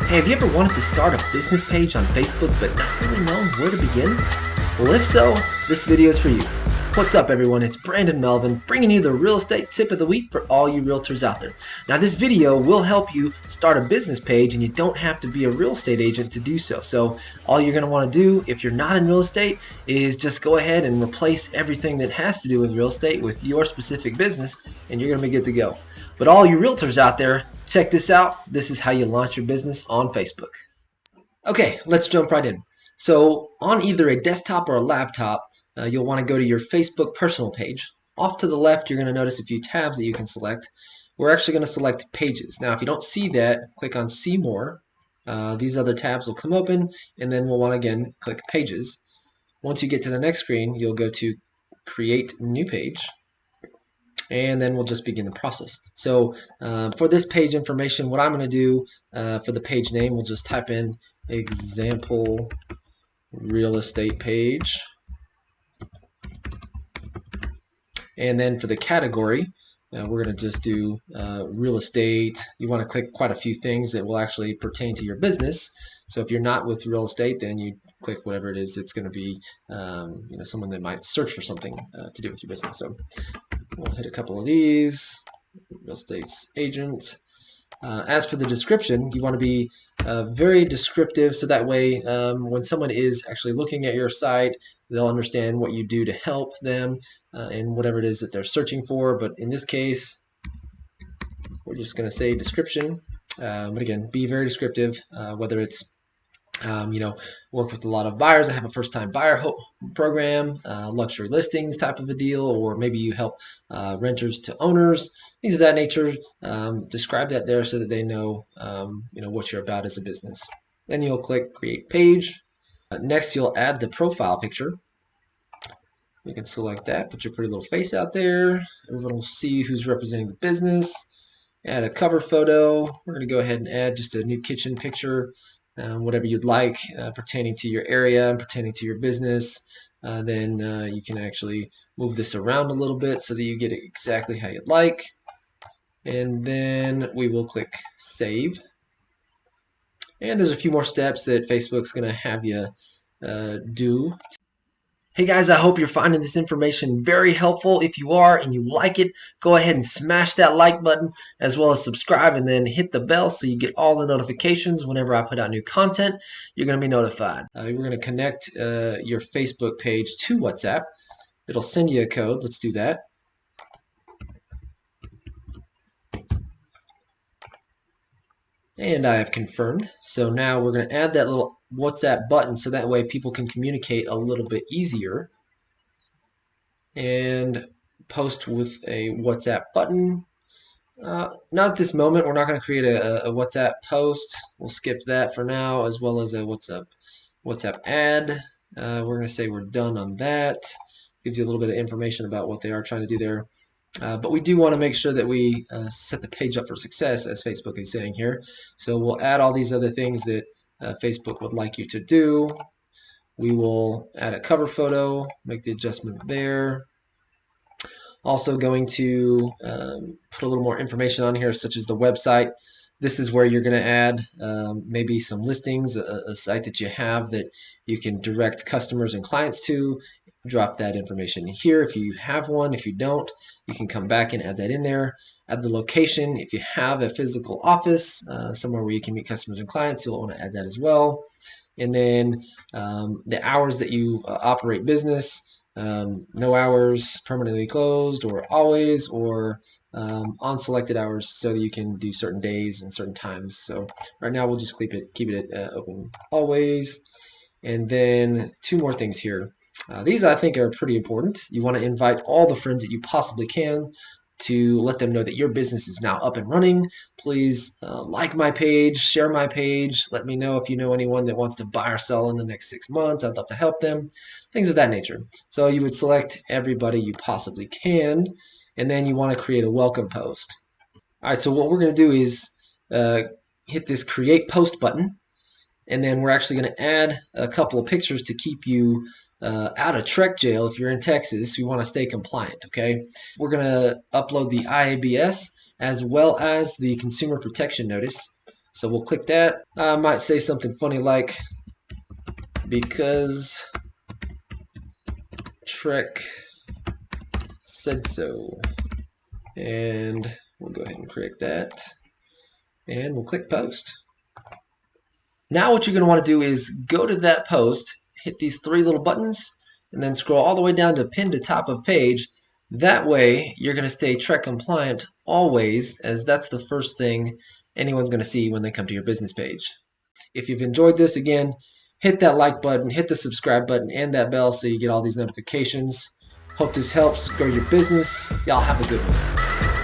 Hey, have you ever wanted to start a business page on Facebook but not really known where to begin? Well, if so, this video is for you. What's up, everyone? It's Brandon Melvin bringing you the real estate tip of the week for all you realtors out there. Now, this video will help you start a business page, and you don't have to be a real estate agent to do so. So all you're going to want to do if you're not in real estate is just go ahead and replace everything that has to do with real estate with your specific business, and you're going to be good to go. But all you realtors out there, check this out. This is how you launch your business on Facebook. Okay, let's jump right in. So on either a desktop or a laptop, you'll want to go to your Facebook personal page. Off to the left, you're going to notice a few tabs that you can select. We're actually going to select Pages. Now, if you don't see that, click on See More. These other tabs will come open, and then we'll want to, again, click Pages. Once you get to the next screen, you'll go to Create New Page, and then we'll just begin the process. So for this page information, what I'm going to do for the page name, we'll just type in example real estate page. And then for the category, we're going to just do real estate. You want to click quite a few things that will actually pertain to your business. So if you're not with real estate, then you click whatever it is. It's going to be someone that might search for something to do with your business. So we'll hit a couple of these. Real estate agent. As for the description, you want to be very descriptive, so that way when someone is actually looking at your site, they'll understand what you do to help them and whatever it is that they're searching for. But in this case, we're just going to say description. But again, be very descriptive, whether it's work with a lot of buyers that have a first-time buyer program, luxury listings type of a deal, or maybe you help renters to owners, things of that nature. Describe that there so that they know, what you're about as a business. Then you'll click Create Page. Next, you'll add the profile picture. You can select that, put your pretty little face out there. Everyone will see who's representing the business. Add a cover photo. We're going to go ahead and add just a new kitchen picture. Whatever you'd like pertaining to your area and pertaining to your business. Then you can actually move this around a little bit so that you get it exactly how you'd like. And then we will click Save. And there's a few more steps that Facebook's going to have you do. Hey guys, I hope you're finding this information very helpful. If you are and you like it, go ahead and smash that like button as well as subscribe, and then hit the bell so you get all the notifications whenever I put out new content. You're going to be notified. We're going to connect your Facebook page to WhatsApp. It'll send you a code. Let's do that. And I have confirmed. So now we're going to add that little WhatsApp button so that way people can communicate a little bit easier. And post with a WhatsApp button. Not at this moment. We're not going to create a WhatsApp post. We'll skip that for now, as well as a WhatsApp ad. We're going to say we're done on that. Gives you a little bit of information about what they are trying to do there. But we do want to make sure that we set the page up for success, as Facebook is saying here. So we'll add all these other things that Facebook would like you to do. We will add a cover photo, make the adjustment there. Also going to put a little more information on here, such as the website. This is where you're going to add maybe some listings, a site that you have that you can direct customers and clients to. Drop that information here if you have one. If you don't, you can come back and add that in there. Add the location. If you have a physical office, somewhere where you can meet customers and clients, you'll want to add that as well. And then the hours that you operate business, no hours, permanently closed, or always, or on selected hours, so that you can do certain days and certain times. So right now we'll just keep it open always. And then two more things here. These I think are pretty important. You want to invite all the friends that you possibly can to let them know that your business is now up and running. Please like my page, share my page. Let me know if you know anyone that wants to buy or sell in the next 6 months. I'd love to help them. Things of that nature. So you would select everybody you possibly can, and then you want to create a welcome post. All right, so what we're going to do is hit this Create Post button, and then we're actually going to add a couple of pictures to keep you out of Trek jail. If you're in Texas, we want to stay compliant, okay? We're going to upload the IABS as well as the Consumer Protection Notice. So we'll click that. I might say something funny like, because Trek said so. And we'll go ahead and create that. And we'll click post. Now what you're going to want to do is go to that post, hit these three little buttons, and then scroll all the way down to pin to top of page. That way you're going to stay Trek compliant always, as that's the first thing anyone's going to see when they come to your business page. If you've enjoyed this, again, hit that like button, hit the subscribe button, and that bell so you get all these notifications. Hope this helps grow your business. Y'all have a good one.